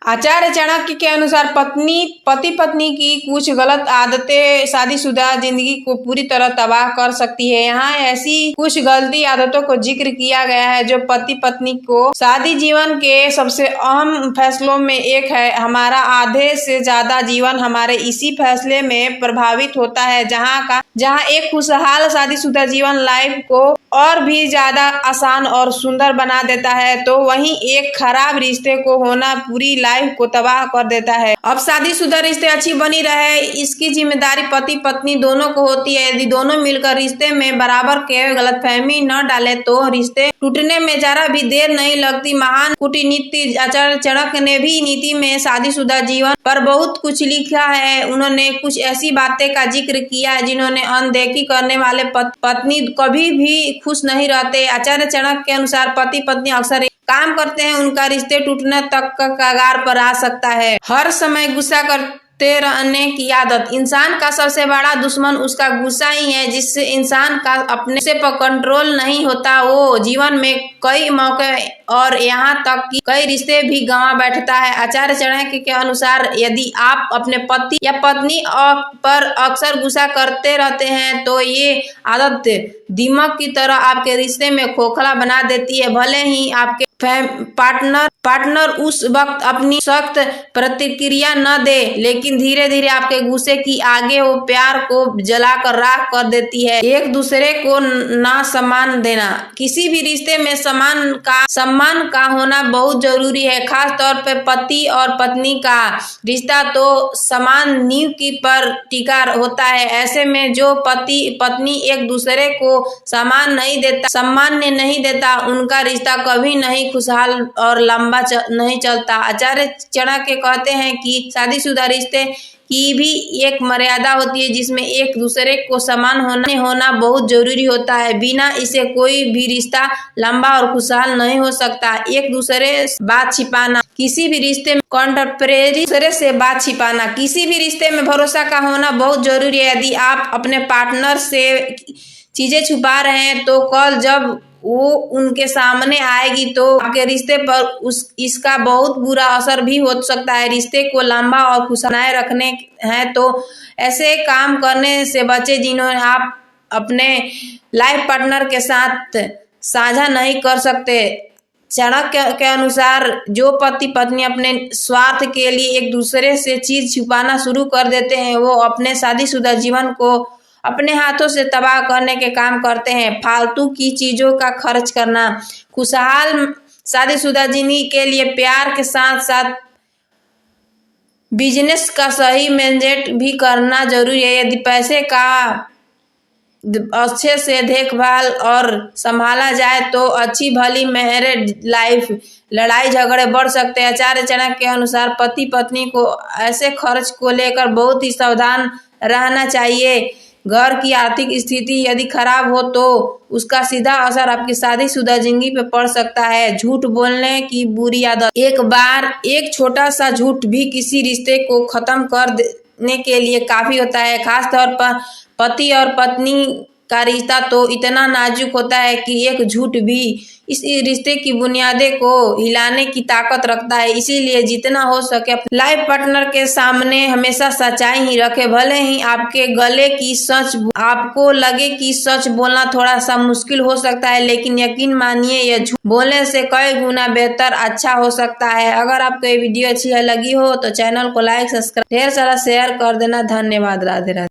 आचार्य चाणक्य के अनुसार पति पत्नी की कुछ गलत आदतें शादीशुदा जिंदगी को पूरी तरह तबाह कर सकती है। यहाँ ऐसी कुछ गलती आदतों को जिक्र किया गया है जो पति पत्नी को शादी जीवन के सबसे अहम फैसलों में एक है। हमारा आधे से ज्यादा जीवन हमारे इसी फैसले में प्रभावित होता है। जहाँ एक खुशहाल शादीशुदा जीवन लाइफ को और भी ज्यादा आसान और सुंदर बना देता है, तो वहीं एक खराब रिश्ते को होना पूरी लाइफ को तबाह कर देता है। अब शादीशुदा रिश्ते अच्छी बनी रहे, इसकी जिम्मेदारी पति पत्नी दोनों को होती है। यदि दोनों मिलकर रिश्ते में बराबर के गलतफहमी न डाले तो रिश्ते टूटने में जरा भी देर नहीं लगती। महान कूटनीतिज्ञ आचार्य चाणक्य ने भी नीति में शादीशुदा जीवन पर बहुत कुछ लिखा है। उन्होंने कुछ ऐसी बातें का जिक्र किया है जिन्होंने अनदेखी करने वाले पत्नी कभी भी खुश नहीं रहते। आचार्य चाणक्य के अनुसार पति पत्नी अक्सर काम करते हैं, उनका रिश्ते टूटने तक का कगार पर आ सकता है। हर समय गुस्सा करते रहने की आदत इंसान का सबसे बड़ा दुश्मन उसका गुस्सा ही है। जिससे इंसान का अपने से पर कंट्रोल नहीं होता, वो जीवन में कई मौके और यहाँ तक कि कई रिश्ते भी गंवा बैठता है। आचार्य चाणक्य के अनुसार यदि आप अपने पति या पत्नी पर अक्सर गुस्सा करते रहते हैं तो ये आदत दीमक की तरह आपके रिश्ते में खोखला बना देती है। भले ही आपके पार्टनर उस वक्त अपनी सख्त प्रतिक्रिया न दे, लेकिन धीरे धीरे आपके गुस्से की आगे वो प्यार को जलाकर राख कर देती है। एक दूसरे को ना सम्मान देना, किसी भी रिश्ते में सम्मान का होना बहुत जरूरी है। खास तौर पे पति और पत्नी का रिश्ता तो समान नींव की पर टिका होता है। ऐसे में जो पति पत्नी एक दूसरे को सम्मान नहीं देता उनका रिश्ता कभी नहीं खुशहाल और लंबा नहीं चलता। आचार्य चाणक्य कहते हैं कि शादीशुदा रिश्ते की भी एक मर्यादा होती है जिसमें एक दूसरे को समान होना बहुत जरूरी होता है। बिना इसे कोई भी रिश्ता लंबा और खुशहाल नहीं हो सकता। एक दूसरे से बात छिपाना, किसी भी रिश्ते में दूसरे से बात छिपाना, किसी भी रिश्ते में भरोसा का होना बहुत जरूरी है। यदि आप अपने पार्टनर से चीजें छुपा रहे हैं तो कल जब वो उनके सामने आएगी तो आपके रिश्ते पर इसका बहुत बुरा असर भी हो सकता है। रिश्ते को लंबा और खुशहाल रखने हैं तो ऐसे काम करने से बचे जिन्होंने आप अपने लाइफ पार्टनर के साथ साझा नहीं कर सकते। चाणक्य के अनुसार जो पति पत्नी अपने स्वार्थ के लिए एक दूसरे से चीज छुपाना शुरू कर देते हैं वो अपने शादीशुदा जीवन को अपने हाथों से तबाह करने के काम करते हैं। फालतू की चीजों का खर्च करना, खुशहाल शादीशुदा जिंदगी के लिए प्यार के साथ साथ बिजनेस का सही मैनेजमेंट भी करना जरूरी है। यदि पैसे का अच्छे से देखभाल और संभाला जाए तो अच्छी भली मैरिड लाइफ लड़ाई झगड़े बढ़ सकते हैं। आचार्य चाणक्य के अनुसार पति पत्नी को ऐसे खर्च को लेकर बहुत ही सावधान रहना चाहिए। घर की आर्थिक स्थिति यदि खराब हो तो उसका सीधा असर आपकी शादीशुदा जिंदगी पे पड़ सकता है। झूठ बोलने की बुरी आदत, एक बार एक छोटा सा झूठ भी किसी रिश्ते को खत्म कर देने के लिए काफी होता है। खास तौर पर पति और पत्नी का रिश्ता तो इतना नाजुक होता है कि एक झूठ भी इस रिश्ते की बुनियादें को हिलाने की ताकत रखता है। इसीलिए जितना हो सके लाइफ पार्टनर के सामने हमेशा सच्चाई ही रखे। भले ही आपको लगे कि सच बोलना थोड़ा सा मुश्किल हो सकता है, लेकिन यकीन मानिए यह झूठ बोलने से कई गुना बेहतर अच्छा हो सकता है। अगर आपको ये वीडियो अच्छी लगी हो तो चैनल को लाइक सब्सक्राइब ढेर सारा शेयर कर देना। धन्यवाद। राधे राधे।